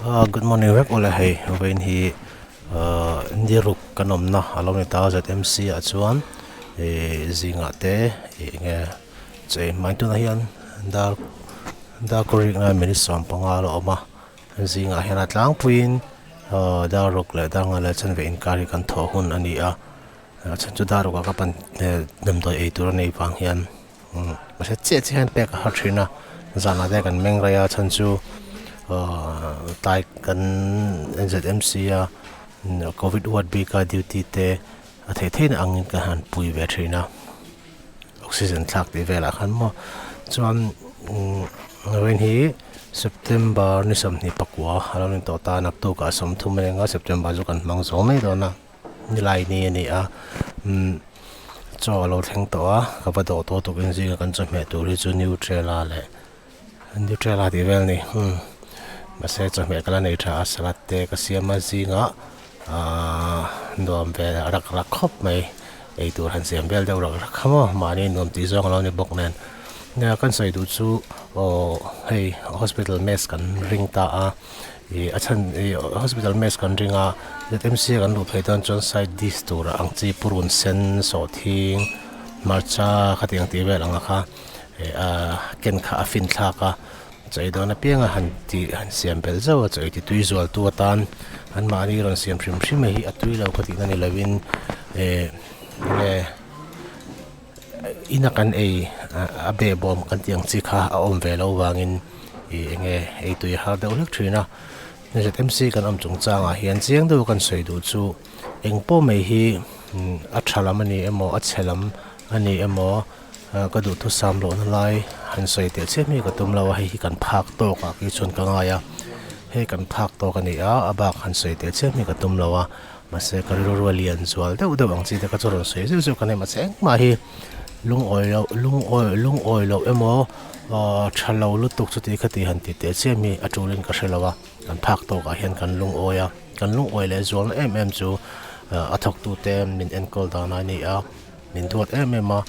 Good morning, Wek Ole hey. When he ndiruk kanom na along ni ta ZMC at chuan zinga te nge che mai tu na hian da korik na minister panga lo oma zinga hian atlang puin da ruk le da nga le chen ve in kari kan tho hun ani a chen chu da ru ka pan dem doi e tur nei pang hian ma se che han pek ha thina zana de kan meng ra ya chen chu tai kan ZMC COVID wat bi ka duty te a the thein angin ka han pui ve thina oxygen thak ti vela khan mo chuan when hi September ni sam ni pakwa halon to ta nak to ka som thu me nga September ju kan mang zo mai do na ni lai ni a cho lo theng to a ka pa do to kin ji kan chu me tu ri chu neutrala le neutrala ti vel ni ma se chu me kala nei tha salat te ka siama zinga nom ve rak khop mai ei tur han siam bel de rak khamo mani nom ti zong lo ni bok nen ne kan sai du chu hey hospital mess kan ring ta a achan hospital mess kan ringa ZMC kan lu phaitan chon side dis tur ang chi purun sen so thing marcha khatiang ti vel anga kha ken kha afin thla ka chai do na pianga han siam bel zo chai ti tuizol tu tan an mani ron siam phrim phrim hi atui lo khati na ni lawin inakan abe bom kan tiang chi kha a om ve lo wangin nge tui har de ulek thina ne ZMC kan am chung changa hian chiang do kan soi du chu engpo mai hi a thalam ani emo a chelam ani emo ka du thu sam lo na lai han soi te che mi ka tum lo hi kan phak to ka ki chun ka nga ya he kan phak to ka ni a abak han soi te che mi ka tum lo wa ma se ka ro lian zual de u ang chi de ka choron soi ju kan ma cheng ma hi lung oil lo emo thalo lu tuk chu ti khati han ti te che mi atulin ka shelawa kan phak to ka hian kan lung oya kan lung oil le zol chu athok tu te min enkol da na ni a min duat ma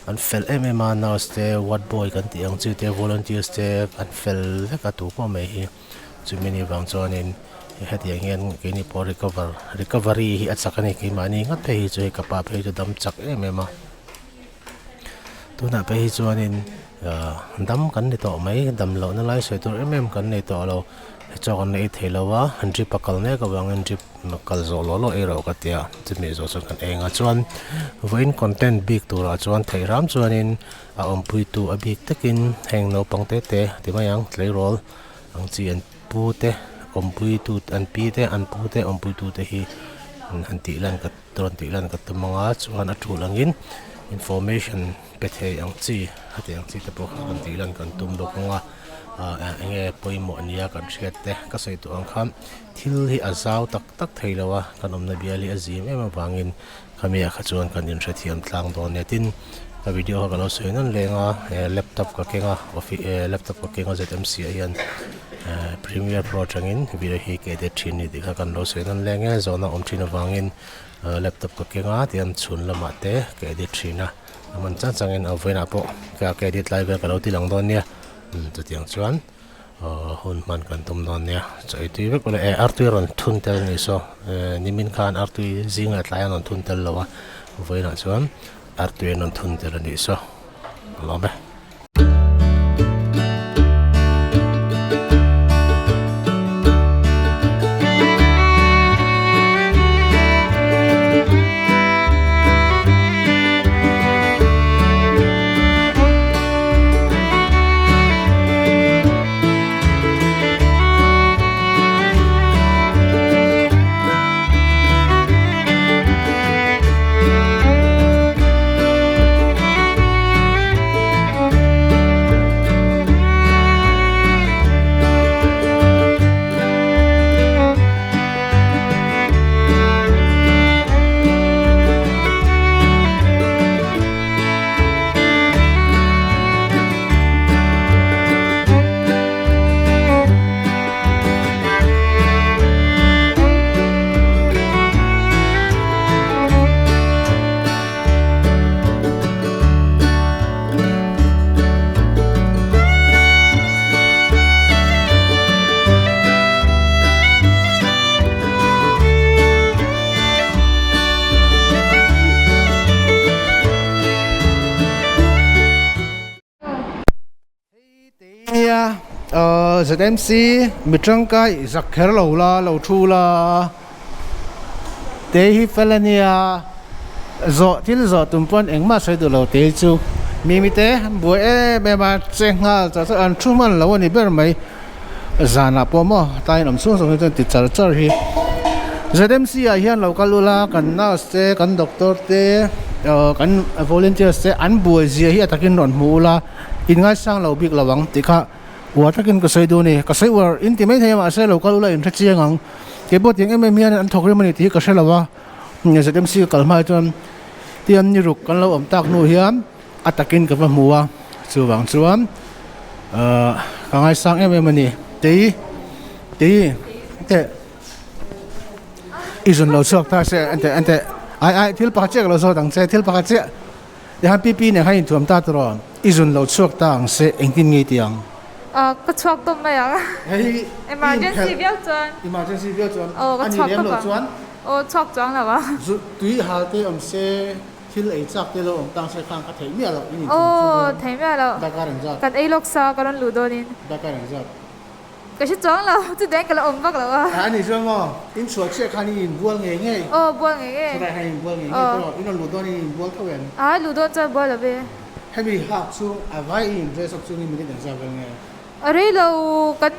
an fel ma nurse te what boy kan ti ang chu te volunteers te an fel ka tu ko mai hi chu mini wang chonin het yang hian ke ni po recovery hi achakani ki mani ngat pe hi chu ka pa phe chu dam chak ma tu na pe hi chuanin dam kan ni to mai dam lo na lai soi tur kan nei to lo cho kan nei theilawa hanri pakal ne ka wang hanri makal zo lo ero ka tia chimi zo so kan enga chuan voin content big tur a chuan theiram chuanin a ompui tu a big takin heng no pangte te ti mayang tlei rol ang chi an pu te ompui tu an pi te an pu te ompui tu te hi han ti lan ka tron ti lan ka tumanga chuan a thu langin information pethe ang chi hati ang chi te po kan ti lan kan tum do nga nge poimo ania kan hriat te ka sei tu ang kham thil hi azau tak theilawa kan omna biali azim ema wangin khamia kha chuan kan in hre thiam tlang do ne tin ka video ka lo soinan lenga laptop ka kenga laptop ka kenga ZMC hian premier pro changin video hi ke de thini dikha kan lo soinan lenga zona omthina wangin laptop ka kenga tiam chhun lama te ke de thina man changin avoina po ka ke edit live ka lo ti lang don nia chu tiang chuan hun man kan tum don nia chai tu ve ko le artui ron thun tel ni so nimin khan artui zinga tlayan on thun tel lawa voina chuan artui non thun tel ni so lobe ZMC มิตรังกายสักแค่เราละเราชูละเตหิเฟลเนียจอที่จอตุ่มปนเองมาใช้ดูเราเตจูมีเตบัวเบมาเจงฮาจะอันชุ่มมันแล้ววันนี้เบอร์ไม่จานาปอมอตายน้ำซุ่มส่งจนติดจารีZMC อ่ะเฮียนเราก็รู้ละกันน่าเสกันด็อกเตอร์เตกันวอลเนเทียร์เสอันบัวเสียเฮียตะกินนอนมูละอินง่ายสร้างเราบิ๊กระวังติค่ะว่าตะกินก็ใส่ดูนี่ก็ใส่ว่าอินที่ไม่เทียมอาศัยเราก็รู้ละอินทัชเชียงเก็บบทยังไม่มีอันทอกเรื่องมันที่ก็ใช่ละว่าZMC ก็มาจนเตรียมนิรุกกันเราอมตักนู่เฮียมอัตะกินกับมัวส่วนส่วนก็ง่ายสร้างมันนี่ตีแต่อีส่วนเราชอบท่าเสียอันแต่ไอ้ที่เราพักเจ้าเราชอบต่างเสียที่เราพักเจ้าเดี๋ยวปีเนี่ยให้ถ่วมตาตลอดอีส่วนเราชอบต่างเสียเองกินงี้เตียงก็ชอบต้มไหมอ่ะ emergency 标准 emergency 标准ก็ชอบต้มชอบจังเหรอวะตุยหาเตอมเสียที่เราจับที่เราต่างเสียข้างก็เทียมเราอีนี่เทียมเราได้การจับกันไอ้ลูกสาวกันลูโดนินได้การจับก็ชิจังเราจะเด็กกันเราอมบักแล้ววะอันนี้ใช่ไหมอินชัวเชื่อคันนี้บัวเงี้ยบัวเงี้ยใช่ให้บัวเงี้ยตลอดอินลูโดนี่บัวเท่ากันลูโดจะบัวหรือเปล่าให้มีหักซูเอาไว้อินเจสักซูนี่มันจะจับกันไงอะไรเรากัน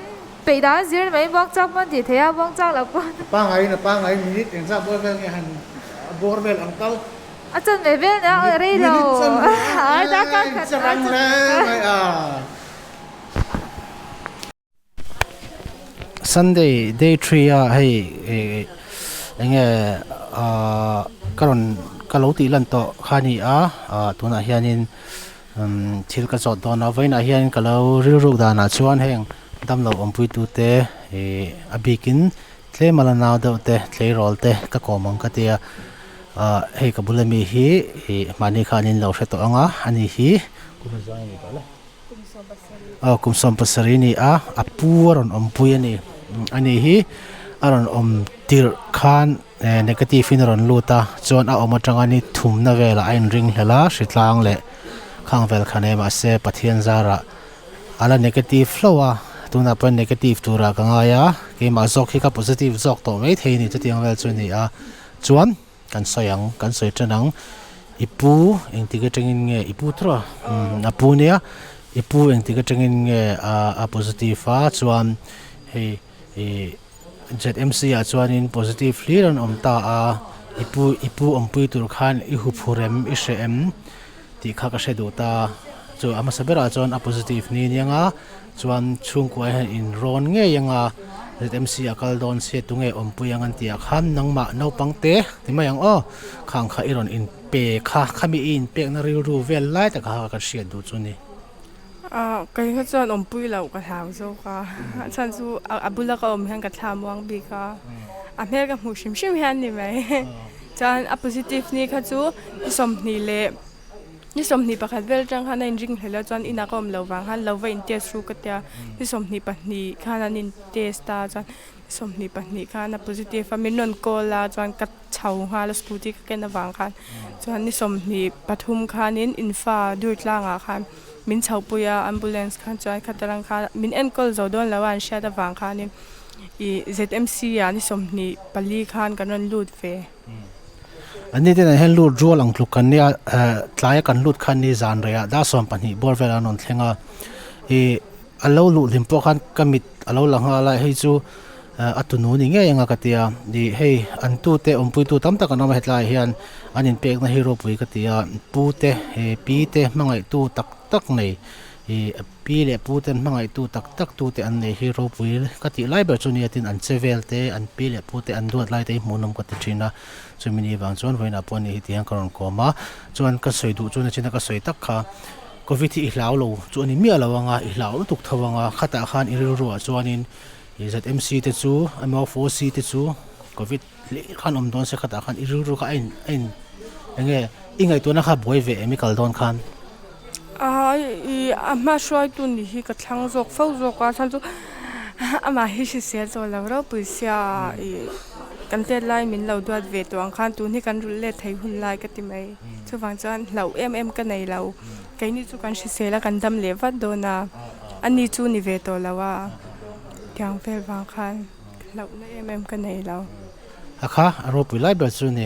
ไปด้านเสียไม่บอกจับมันที่เทียบอกจับแล้วก็ป้าไงนะป้าไงมินิอย่างจับบัวเงี้ยหันบัวเวลอังเกลอาจารย์ไม่เป็นนะอะไรเราได้กันจะรังแล้วไงSunday day 3อ่ะให้เงี้ยก็รู้ตีลันโตขานี่ตัวน่ะเฮียนินทิลกระจอดตอนเอาไว้น่ะเฮียนก็เรารู้ดานะชวนแห่งดำเราอมพุยตูเตอบิกินเทมาลนาวเดเตเทรอลเตก็กอมังก็เตียให้กับบุลมีฮีมานี่ขานินเราเสตองอันนี้ฮีกุมซอยนี่ก็เลยกุมซอมปัสรีนี่ปูรอนอมพุยนี่อันนี้ฮีอารอนอมติร์คานnegative ฟินรอนลูตาจวนอมาจังอันนี้ทุ่มนาเวลาอินริงเฮล่าสิตลางเล่ข้างเวลคันเอมาเซปะเทียนซาระอะไร negative flow ตัวนั้นเป็น negative ตัวรักง่ายเกี่ยมาจอกที่กับ positive จอกตัวไม่เท่นี่จะเตียงเวลส่วนนี้จวนกันสยังกันสวยจังอีปูเองที่ก็จังเงี้ยอีปูตัวปูเนี่ยอีปูเองที่ก็จังเงี้ยpositiveจวนเฮ้ ZMC จวนin positive ลีรันอมตาอีปูอมปุยตัวขันอีหุบหัวเร็มอีเชมที่ข้าก็เชดูตาจวนมาสับเบราจวนpositiveนี่ยังจวนช่วงกว่าอินร้อนเงี้ยยังZMC กัลดอนเสียตุงเงอมปุยยังอันที่ขันนังมาเนาปังเตะที่มายังข้างข้าอีรอนอินเปะข้ามีอินเปะนาริรูเวลไล่แต่ข้าก็เสียดูจุนี่ก็ยังจวนอมปุยเราก็ถามโซค่ะฉันสู้บุลก็อมหันก็ถามวังบีค่ะเมริกาหูชิมหันนี่ไหมจานpositive นี่ค่ะจูสมนี่เละนี่สมนี่ประคัดเวลจังค่ะในจริงแล้วจานอินาก็อมเราวางค่ะเราไว้อินเตสูก็เดียนี่สมนี่ปะนี่ค่ะนั่นอินเตสตาจานสมนี่ปะนี่ค่ะนั่น positive มินนนโกลาจานกัดเฉาค่ะแล้วสกูตี้ก็แกนวางค่ะจานนี่สมนี่ปฐุมค่ะนี่อินฟ้าดูดล่างค่ะมินเฉาปุยอัมบูเลนส์ค่ะจานขัดตรังค่ะมินเอ็นโกลจะโดนแล้วอันเชียดวางค่ะนี่ZMC นี่สมนี่ปลีค่ะกันนั่นลูดเฟอันนี้ที่ไหนให้ลูดรัวหลังลุกกันเนี่ยทลายกันลูดคันนี้จานเลยด้าสมปันนี่บอลเวลานนท์เทงอัลโลลูดลิมปอกันกมิดอัลโลหลังอะไรให้จูอัตุนูนี่เงี้ยยังกะเตียดีให้อันตู้เตอมปุยตู้ตั้มตะกันน้องมาเฮ็ดลายเฮียนอันนี้เป็กนะฮีโร่ปุยกะเตียปูเตปีเตมังไอตู้ตักในปีเล่ปูเตมังไอตู้ตักตู้เตอันในฮีโร่ปุยกะติไล่แบบจุนี่ตินอันเซเวลเตอันปีเล่ปูเตอันดวดไล่เตหมุนมกะติชินะจนมินีบางจวนไว้นับวันนี้ที่ยังกรอนกอมาจวนก็สวยดูจวนชินะก็สวยตักค่ะก็วิธีอีกแล้วเราจวนนี้มีอะไรวะอีกแล้วตุกทวงขัดอาคารอิรัวจวนนี้ZMC เตจูMO4C เตจูก็วิธีขันอมดอนเสขัดอาคารอิรัวก็ยังไงอีกไงตัวนะครับบวยเวมิคัลดอนขันมาช่วยตัวนี้ก็ทั้งจกเฝ้าจกว่าฉันจูมาให้เสียตัวแล้วเราไปเสียกันเตะไล่มินเราด้วยเวตัวอังคารตัวนี้กันรุนเล่ไทยหุ่นไล่ก็ติไหมช่วยฟังจานเรากันในเราไกนี่จูกันเสียแล้วกันดำเลี้ยวัดโดนาอันนี้จูนิเวตัวแล้วว่า kyang fel wang khan lau na em kan nei lo akha aro pui lai ber chu ni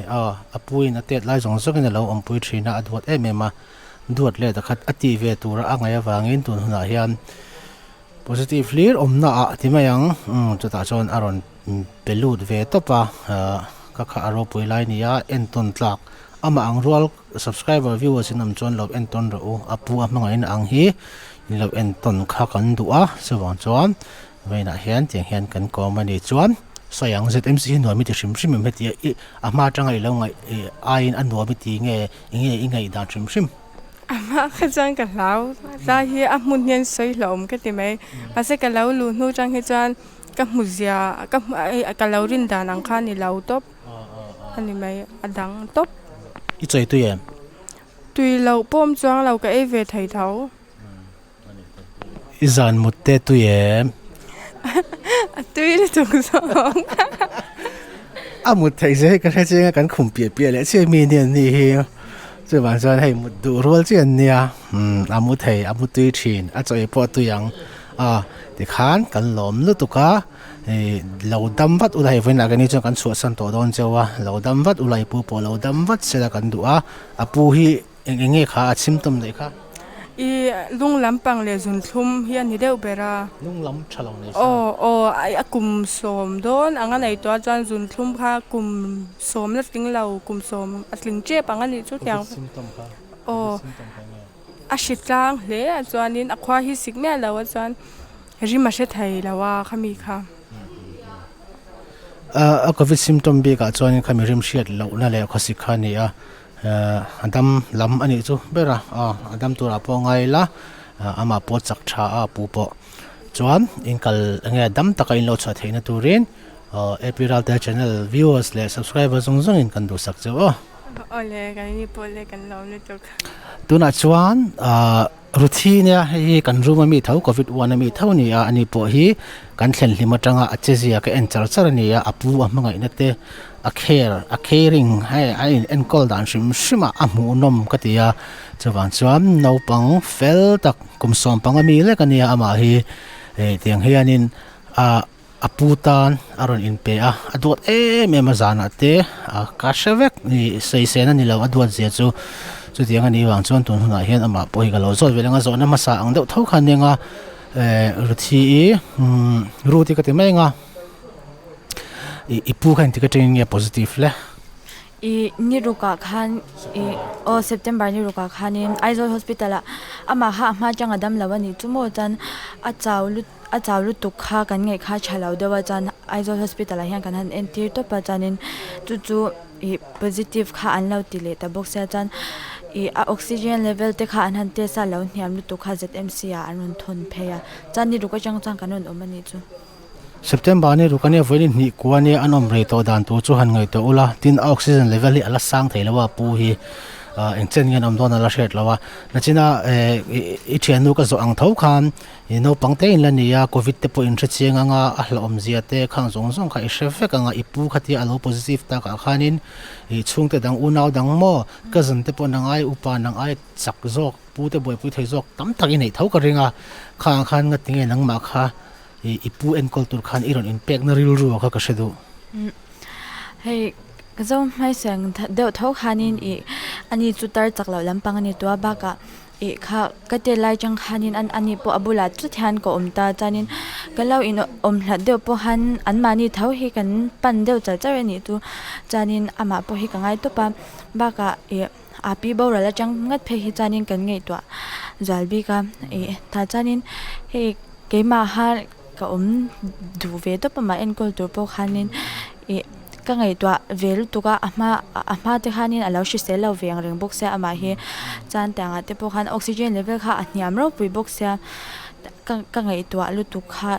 apui na tet lai jong zok in lo om pui thina adwat ma duat le ta khat ati ve tur angaya wangin tun huna hian positive lir omna ti mayang chuta chon aron pelut ve topa ka kha aro pui lai ni ya enton tlak ama ang rual subscriber viewers in am chon lo enton ro apu amanga in ang hi lo enton kha kan duwa sawang chon veina hian tiang hian kan ko mani chuan sayang ZMC no mi ti shim shim me ti ama tanga i lo ngai ain an no mi ti nge da shim shim ama khajan ka lau ta hi amun hian soi lom ka ti mai ase ka lau lu nu chang hi chan ka muzia ka lau rin dan ang khan ni lau top ani mai adang top i choi tu yem tui lau pom chuang lau ka e ve thai thau izan mutte tu yem tui le tung song amut thai je ka che kan khum pie le che mi ne ni hi chu ban san hei mut du rol chen nia amut thei amut tui thin a choi po tu yang ti khan kan lom lu tu ka lo dam vat ulai ven aga ni chu kan chhuahsan to don chewa lo dam vat ulai pu po lo dam vat se la kan du apu hi enge kha achim tom dei kha i lung lampang le zun thlum hian ni deuh bera lung lam thalong ne ai akum som don anga nei to chan zun thlum kha kum som la ting lau kum som atling che panga ni chu tyang symptom kha symptom kha a shitlang le a chuanin a khwa hi sikme lo a chuan rima she thai lawa khami kha a covid symptom bi ka chuan khami rim shiat lo na le khosi kha ni adam lam ani chu bera adam tura po ngai la ama po chak tha pu po chuan inkal nge dam takai lo cha theina turin epiral the channel viewers le subscribers zong in kan du sak chu ole kan ni pole kan lo le tok tuna chuan routine hi kan ruma mi thau covid 1 mi thau ni ani po hi kan thlen hlima tanga achezia ka en char char ni apu amanga inate a caring hai en kol dan shima amu nom katia chawan chuan no pang fel tak kum som pang mi le kania ama hi tiang hianin aputan aron in pe adot me mazana te ka shevek ni seisena ni lo adot zia chu tiang ani wang chuan tun huna hian ama poi ga lo zol velenga zona masa ang deuh thau khan nenga ruthi ruti ka te menga ipu khan ticketing ya positive le niruka khan September niruka khanin aizol hospital ama ma changa dam lawani chumo chan a chawlu tukha kan ngai kha chhalau dewa chan aizol hospital hian kan han entir to pa chanin chu positive kha anlo tile ta box ya chan oxygen level te kha an han te sa lo hniam lu tukha ZMC anon thon pheya chan niruka chang kanon omani chu September ni rukania voin ni kwani anom re to dan tu chu han ngai to ula tin oxygen level hi ala sang theilawa pu hi engchen ngen om don ala shet lawa nachina I thianu ka zo ang thau khan no pangte in la nia covid te po in thre chenga nga a hla om zia te khang zong kha ishefek anga ipu khati alo positive ta ka khanin chungte dang unaw dang mo ka zan te po nangai upa nangai chak zok pu te boi pu thei zok tam taki nei thau ka ringa khan nga tinge nang ma kha ipu en kultur khan iron impact na ril ru ka shedu hei zo mai sang deuh thau khanin ani chutar chaklo lampang ani to baka kha kate lai chang khanin ani po abula chu thyan ko omta chanin kalau in om hla deuh po han an mani thau hi kan pan deuh char ani tu chanin ama po hi kangai to pa baka api bora la chang ngat phe hi chanin kan ngei to zalbi ka ta chanin hei keima ha ka du ve to pa ma en kol tur po khanin ka ngai to vel tuka ama te khanin alo shi selo veng reng box se ama hi chan tanga te po khan oxygen level kha ahniam ro pui box se ka ngai to lu tu kha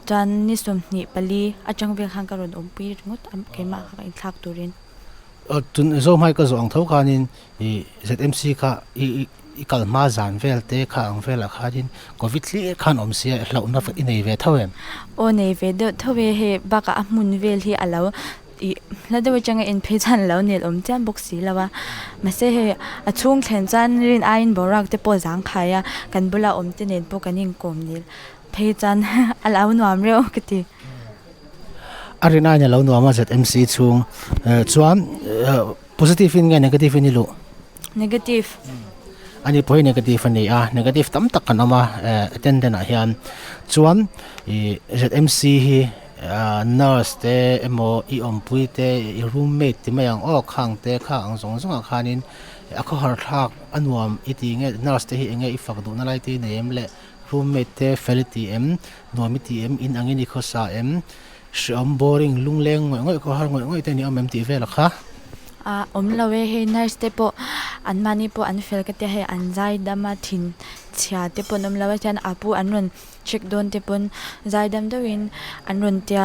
chan ni som ni pali achang ve khan karon pui ngot am keima kha in thak turin tun zo mai ka zo ang thau khanin ZMC kha ikalma zan vel te kha ang vela khanin covid li khan om sia hlauna fa inei ve thawem o nei ve de thawe he baka amun vel hi alo la de changa in phe chan lo nel om cham box si lawa mase he achung thlen chan rin ain borak te po jang khaya kan bula om te nen po kanin kom nil เพจัน อาหนวมเร็วกติ อารีน่าเนี่ยเราหนัวมาจาก MC ช่วงส่วนpositive ไง negative นี่ลูก negative อันนี้พอย negative นี่negative ตั้มตักกันออกมาattendant นะเฮียนส่วนจาก MC ฮีnurse เตโมอีอมปุยเต roommate ที่ไม่ยังออกข้างเตข้างสองอาคารนี้ก็หาทักอันวมอีทีเงี้ย nurse เตฮีเงี้ยอีฝักดูนั่นไรที่เนี่ยเละ roommate เต felity นัวมิทีอินอังเงินอีกข้อสามช่วง boring ลุงเล้งง่อยก็หาง่อยแต่นี่เอาทีเวลค่ะเราเว้ยนายสเตปอันมานี่ปอันเฟลก็เตะให้อันใจดำมาทินเชียเตปเราเว้ยจันอาปูอันรุนเช็คโดนเตปใจดำตัววินอันรุนเตีย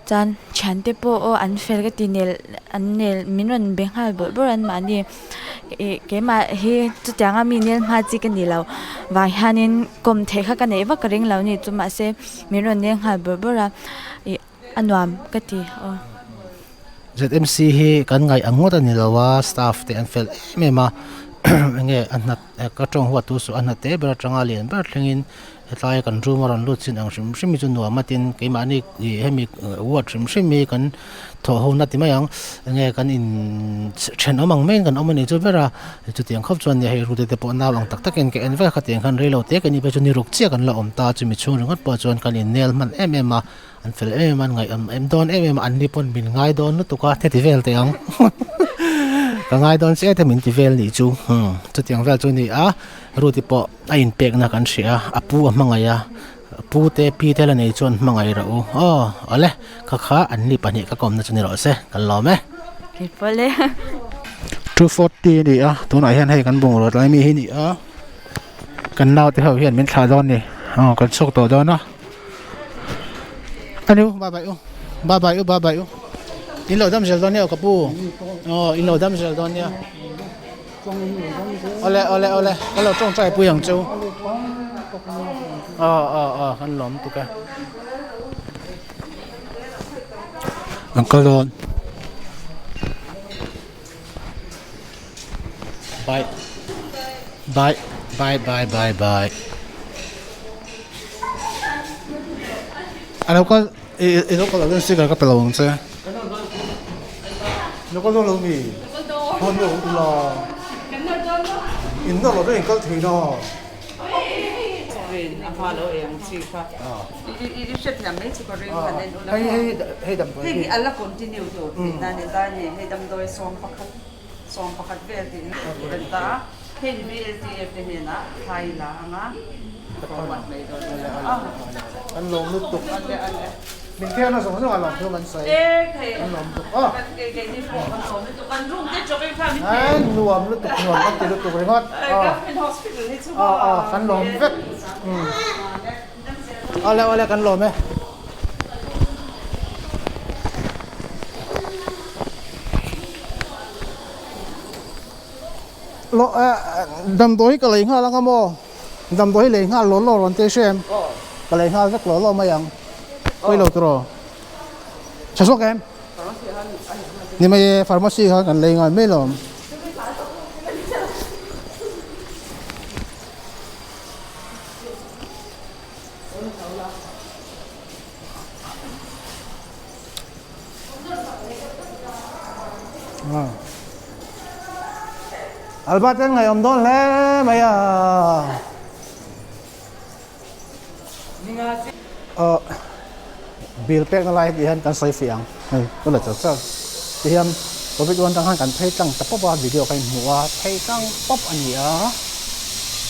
จันฉันเตปอันเฟลก็ตีเนลอันเนลมินรุนเบงฮาลบรันมานี่เกมาเฮจุดยังมีเนลมาจิกันดีแล้ววายฮานินกลมเทค่ะกันเอวกระเร่งแล้วนี่จุมาเซมินรุนเนลฮาลบรันอันวามก็ตีZMC ฮีกันไงอังวดนี่ละว่า staff เตอันเฟลเมมาเงี้ยอันนั้นก็ตรงหัวตัวสุอันนั้นเตะเบอร์จังอาเลียนเบอร์ทงินทายกันรู้มารันลุดสินอังชิมมีจนหัวมาตินเกมานี่ให้มีวัดชิมมีกันถั่วหัวนัดที่ไม่ยังเงี้ยกันอินเช่นเอามังเม่งกันเอามันนี่จุดเวลาจุดที่ยังครบจวนเนี่ยให้รู้แต่ปนน้ำหลังตักกันแกอันเวลาขัดยังกันเรื่องเราเตะกันนี่ไปจนนี่รุกเชี่ยกันละอมตาจุมีช่วงเรื่องปจวนกันอินเนลมันมาอันเฟลมันไงโดนมาอันนี้ปนบินไงโดนนุตุกาเทติเวลเตียงก็ไงโดนเสียแต่มินติเวลนี่จูจุดที่ยังเวลจูนี่รู้ที่ปอไอ้อินเป็กนักกันเสียปูมังไงปูเตปีเทลในจวนมังไงเราอะไรข้าอันนี้ปันนี้ก็กลมนะจูนี่เราเสียกันล้อไหมคิดไปเลย240นี่ตัวไหนเห็นให้กันบุงรถอะไรมีให้นี่กันเน่าที่เขาเห็นเป็นชาดอนนี่กันโชคตัวดอนเนาะอันนี้บายบายอินโลดัมเซลดอนเนี่ยกับปูอินโลดัมเซลดอนเนี่ยเอาเลยก็เราต้องใจปูอย่างจูกันหลอมตุกะอังกฤษบายอันนั้นก็เราก็เราเรื่องสิ่งอะไรก็เป็นเราใช่ไหมเราก็ต้องเรามีคนเราดูเราอินโดเราด้วยก็ถือเนาะให้ดำตัวให้alla continue toนั่นนี่ได้เนี่ยให้ดำโดยสองประคัดเวทีเป็นตาเห็นวีเอทีเอฟเนี่ยนะไทยละนะประวัติไม่โดนอันลงลุกตุกมินเที่ยวน่ะสมมติว่าเราเพื่อมันใส่อันลงตุกเก่งนี่พอมันสมตุกันรุ่งได้จบไปฟังนี่รวมลุกตุกรวมก็ติดลุกตุกเลยฮอดก็เป็น hospital ให้ชั่วกันลงเว็บเอาแล้วกันลงไหมlo dam doi ka lei nga la ka mo dam doi lei nga lo ron te shem ka lei nga vek lo ma yang koi lo tro cha so kem ni mai pharmacy ha kan lei nga me lo Albatan ngày hôm đó lẽ mày bill pek na lai dihan kan sai fiang ko la cha dihan ko bi wan tang han kan phei tang tapop wa video kai muwa phei tang pop ania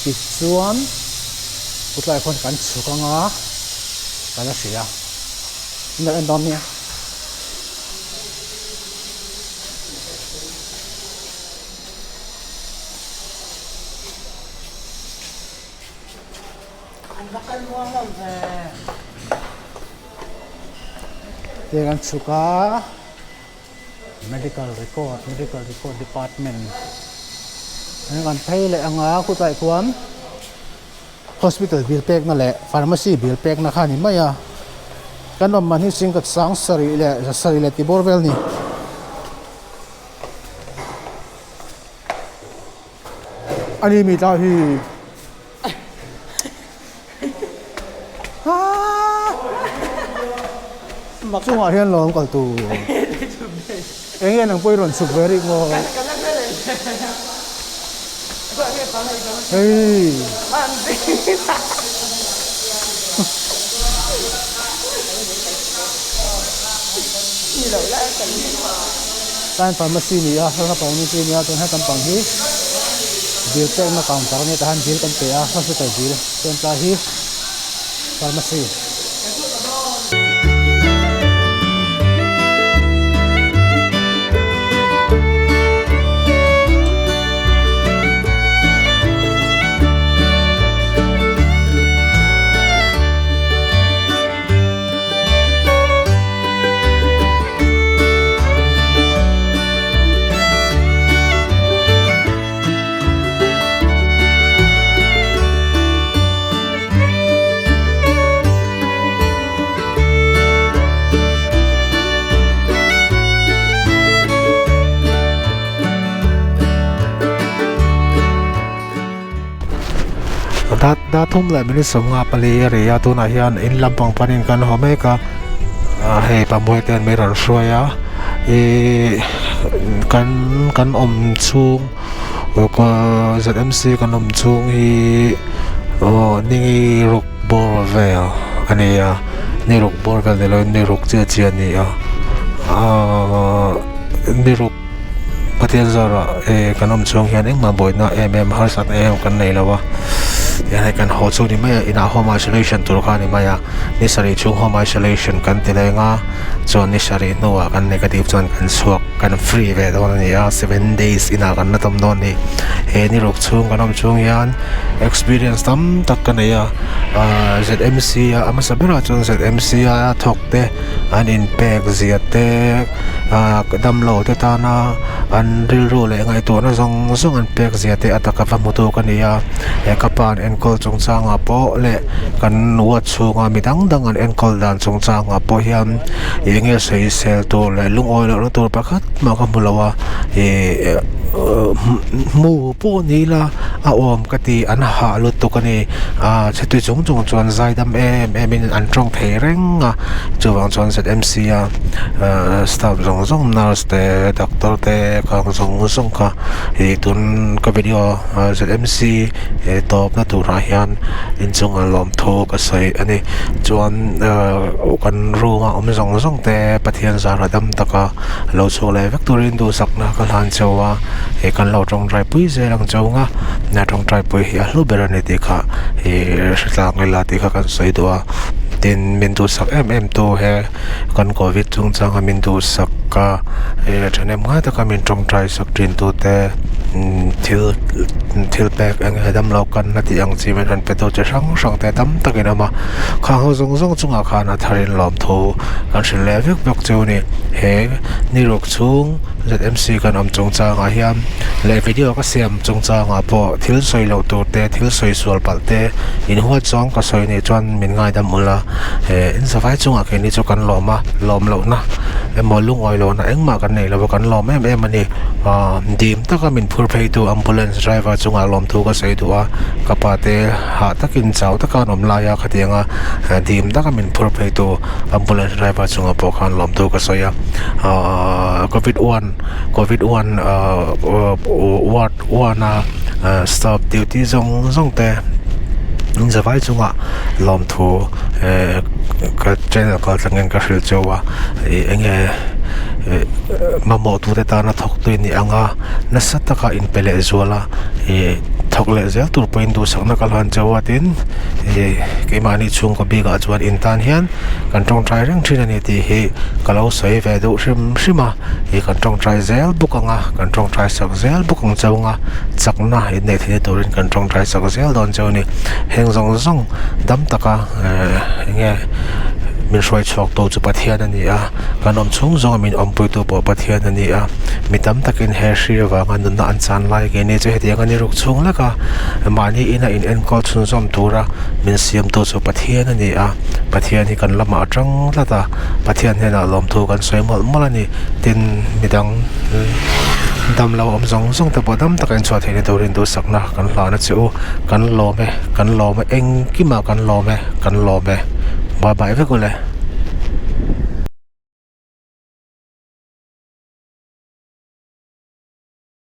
ki chuan putlai khon kan chu ka nga kana sia na en dom nia dengan suka medical record department ini kan pay le anga ku tai kuam hospital bill pek na le pharmacy bill pek na khani maya kan om man hi sing kat sang sari le ti borvel ni ani mi ta hi chung a hian lom kal tu enge nang poi ron suk veri ngo hey kan pharmacy ni a ha pa ni ni a ton ha kan pang hi bill tek na counter ni tahan bill kan pe a hospital bill ten ta hi pharmacy da thum lại mình sống ngã pali rồi ya tu na hian in lampang panin kan home ka he pa moi ten me ran soya kan chung ko ZMC kan chung hi ni ruk bor vel ani ya ni ruk bor vel de lo ni ruk chia ni ya ni ruk patien zara kan chung hian eng ma boina har sat kan nei lawa ya kan ho chu ni mai in a home isolation tur kha ni maya ni sari chung home isolation kan tilenga chon ni sari nowa kan negative chon kan suak kan free ve don ni ya 7 days ina kan na tom don ni ni rok chung kan chung yan experience tam tak kan ya ZMC ya ama sabira chon ZMC ya thok te an in pek zia te dam lo te ta na an ril ro le ngai to na zong an pek zia te ataka fa moto kan ya kapan enkol chung changa po le kan wat chunga midang dang an enkol dan chung changa po hian enge sei sel to le lung oil ro to pakhat ma ka mulawa mu po ni la a om kati an ha lu to kani chetui chung chuan zai dam in an tong thei reng chuwang chuan ZMC staff zong nurse te doctor te ka zong ka tun ka video ZMC top na tu ra hian in chung a lom tho ka sai ani chuan kan runga zong te pathian zara dam taka lo chu le vectorin du sakna ka han chawa kan lo tong drai pui ze lang chunga na tong drai pui hi a hlu berani ti kha slang la ti kha kan sai do tin min tu sak to he kan covid chung changa min tu sak ka chanem nga ta ka min tong drai sak trin tu te thil pek ang hedam lo kan na ti ang chi men an pe to che sang te tam takina ma kha ho zong chunga kha na tharin lom tho kan shin le vek bok chu ni he ni rok chung ZMC kan chung changa hiam le video ka siam chung changa po thil soi lo tu te thil soi sual pal te in huat chong ka soi ni chuan min ngai dam mula in savai chunga ke ni chu kan lom lo na mo lung oi lo na engma kan nei lo kan lom ani dim ta ka min phur phei tu ambulance driver chunga lom thu ka sei tu ka pa te ha takin chau ta ka nom la ya khatenga dim ta ka min phur phei tu ambulance driver chunga po khan lom thu ka soya covid 1 ward 1 stop duty zong te in zavai chunga lom thu ka channel ka changen ka hril chowa enge mamo tu te ta na thok tu ni anga na sataka in pele zola thok le zel tur point du sakna kal han chawa tin ke mani chung ko biga chuan in tan hian kan tong trai reng thin ani ti hi kalau soi ve du shima kan tong trai zel bukanga kan tong trai sak zel bukang chawanga chakna in nei thine turin kan tong trai sak zel don chawni heng zong dam taka nge min shoi chok to chu pathian ani kan chung zong min pui tu po pathian ani mi tam takin he shri wa ngan na an chan lai ge ne che hetiang ani ruk chung la ka mani in en ko chun zom tura min siam to chu pathian ani pathian hi kan lama atang lata pathian he na lom thu kan soi mol ani tin midang dam lo zong ta bodam takin chwa thene turin du sakna kan hla na chu kan lo me eng ki ma kan lo me bye bye ve ko le